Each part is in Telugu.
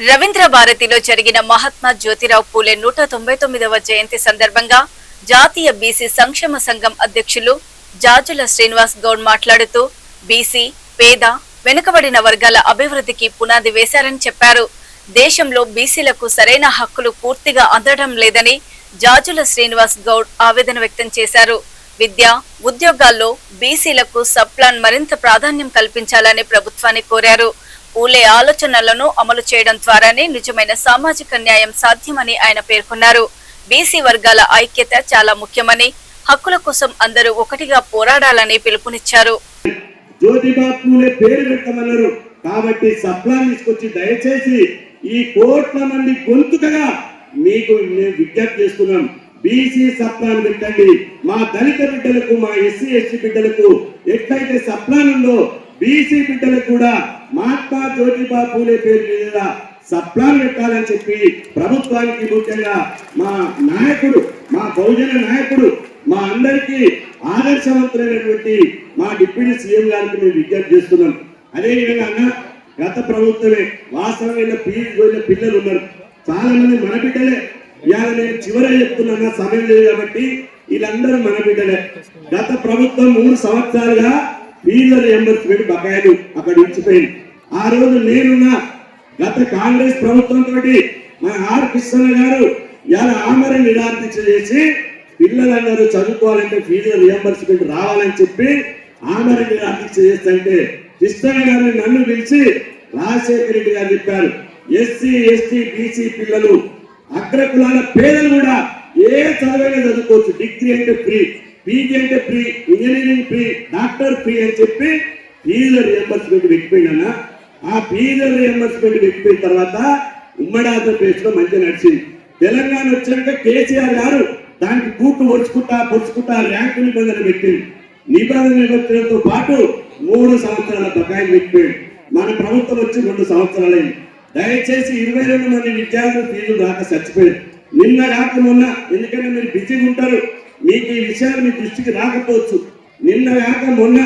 రవీంద్ర భారతిలో జరిగిన మహాత్మా జ్యోతిరావు పూలే 199వ జయంతి సందర్భంగా జాతీయ బీసీ సంక్షేమ సంఘం అధ్యక్షులు జాజుల శ్రీనివాస్ గౌడ్ మాట్లాడుతూ బీసీ, పేద, వెనుకబడిన వర్గాల అభివృద్ధికి పునాది వేశారని చెప్పారు. దేశంలో బీసీలకు సరైన హక్కులు పూర్తిగా అందడం లేదని జాజుల శ్రీనివాస్ గౌడ్ ఆవేదన వ్యక్తం చేశారు. విద్య, ఉద్యోగాల్లో బీసీలకు సబ్ ప్లాన్ మరింత ప్రాధాన్యం కల్పించాలని ప్రభుత్వాన్ని కోరారు. పూలే ఆలోచనలను అమలు చేయడం ద్వారానే నిజమైన సామాజిక న్యాయం సాధ్యమని ఆయన పేర్కొన్నారు. బీసీ వర్గాల ఐక్యత చాలా ముఖ్యమని, హక్కుల కోసం అందరూ ఒకటిగా పోరాడాలని పిలుపునిచ్చారు. జ్యోతిబా పూలే పేరు పెట్టమన్నారు కాబట్టి సప్లాన్ తీసుకొచ్చి దయచేసి ఈ కోట్ల మంది గొంతుకగా మీకు నేను విజ్ఞప్తి చేస్తున్నాం. బీసీ సప్లాన్ పెట్టండి. మా దళిత బిడ్డలకు, మా ఎస్సీ ఎస్టీ బిడ్డలకు ఎట్లయితే సప్లాన్ ఉందో బీసీ బిడ్డలకు కూడా మహాత్మా జ్యోతిబా పూలే పేరు మీద సప్లాన్ పెట్టాలని చెప్పి ప్రభుత్వానికి, ముఖ్యంగా మా నాయకుడు, మా బహుజన నాయకుడు, మా అందరికీ ఆదర్శవంతులైనటువంటి మా డిప్యూటీ సీఎం గారికి మేము విజ్ఞప్తి చేస్తున్నాం. అదేవిధంగా అన్న, గత ప్రభుత్వమే వాస్తవమైన పిల్లలు ఉన్నారు, చాలా మంది మన బిడ్డలే. ఇవాళ నేను చివరే చెప్తున్నా, సమయం లేదు కాబట్టి వీళ్ళందరూ మన బిడ్డలే. గత ప్రభుత్వం 3 సంవత్సరాలుగా ఫీజుల రియంబర్స్మెంట్ బకాయిలు అక్కడ ఇచ్చిపోయింది. ఆ రోజు నేనున్నా. గత కాంగ్రెస్ ప్రభుత్వంతో మన ఆర్ కృష్ణ గారు ఇవాళ ఆమరణ నిరాదీక్ష చేసి పిల్లలందరూ చదువుకోవాలంటే ఫీజుల రియంబర్స్మెంట్ రావాలని చెప్పి ఆమరణ నిరాదీక్ష చేస్తుంటే కృష్ణ గారిని నన్ను పిలిచి రాజశేఖర రెడ్డి గారు చెప్పారు, ఎస్సీ ఎస్టీ బీసీ పిల్లలు, అగ్రకులాల పేదలు కూడా ఏ చదువైనా చదువుకోవచ్చు, డిగ్రీ అంటే ఫ్రీ, పీజీ అంటే free, engineering free, doctor free అని చెప్పి ఫీజుల రియంబర్స్మెంట్ పెట్టిపోయినా. ఆ ఫీజుల రియంబర్స్మెంట్ పెట్టిపోయిన తర్వాత ఉమ్మడి ఆంధ్రప్రదేశ్ లో మంచిగా నడిచింది. తెలంగాణ వచ్చాక కేసీఆర్ గారు దానికి కూటు పొడుచుకుంటా ర్యాంకు నిబంధన పెట్టింది. నిబంధనతో పాటు 3 సంవత్సరాల బకాయిలు పెట్టిపోయింది. మన ప్రభుత్వం వచ్చి 2 సంవత్సరాలైంది. దయచేసి 22 మంది విద్యార్థులు ఫీజులు రాక చచ్చిపోయారు. నిన్న రాక మొన్న, ఎందుకంటే మీరు బిజీగా ఉంటారు, మీకు ఈ విషయాలు మీ దృష్టికి రాకపోవచ్చు. నిన్న కాక మొన్న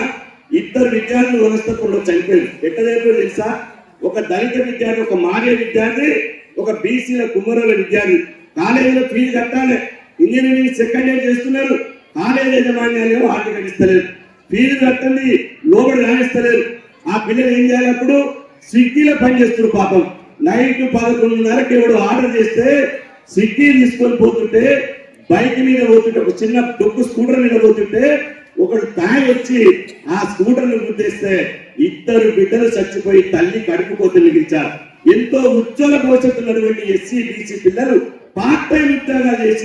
2 విద్యార్థులు వనస్థపురంలో చనిపోయారు. ఎక్కడ చనిపోయారు తెలుసా? ఒక దళిత విద్యార్థి, ఒక మారే విద్యార్థి, ఒక బీసీల కుమ్మరుల విద్యార్థి. కాలేజీలో ఫీజు కట్టాలి, ఇంజనీరింగ్ సెకండ్ ఇయర్ చేస్తున్నారు, కాలేజీ యజమాన్యాలు హాల్ కట్టిస్తలేరు, ఫీజు కట్టండి లోపల రాణిస్తలేరు. ఆ పిల్లలు ఏం చేయాలి? అప్పుడు స్విగ్గీలో పనిచేస్తున్నారు. పాపం నైట్ 11:30కి ఎవడు ఆర్డర్ చేస్తే స్విగ్గీ తీసుకొని పోతుంటే, బైక్ మీద పోతుంటే, ఒక చిన్న డొక్కు స్కూటర్ మీద పోతుంటే ఒకడు తాగి వచ్చి ఆ స్కూటర్ను గుద్దేస్తే 2 బిడ్డలు చచ్చిపోయి తల్లి కడుపుకోత మిగిల్చారు. ఎంతో ఉజ్వల భవిష్యత్తు ఉన్నటువంటి ఎస్సీ బీసీ పిల్లలు పార్ట్ టైం ఉద్యోగాలు చేసి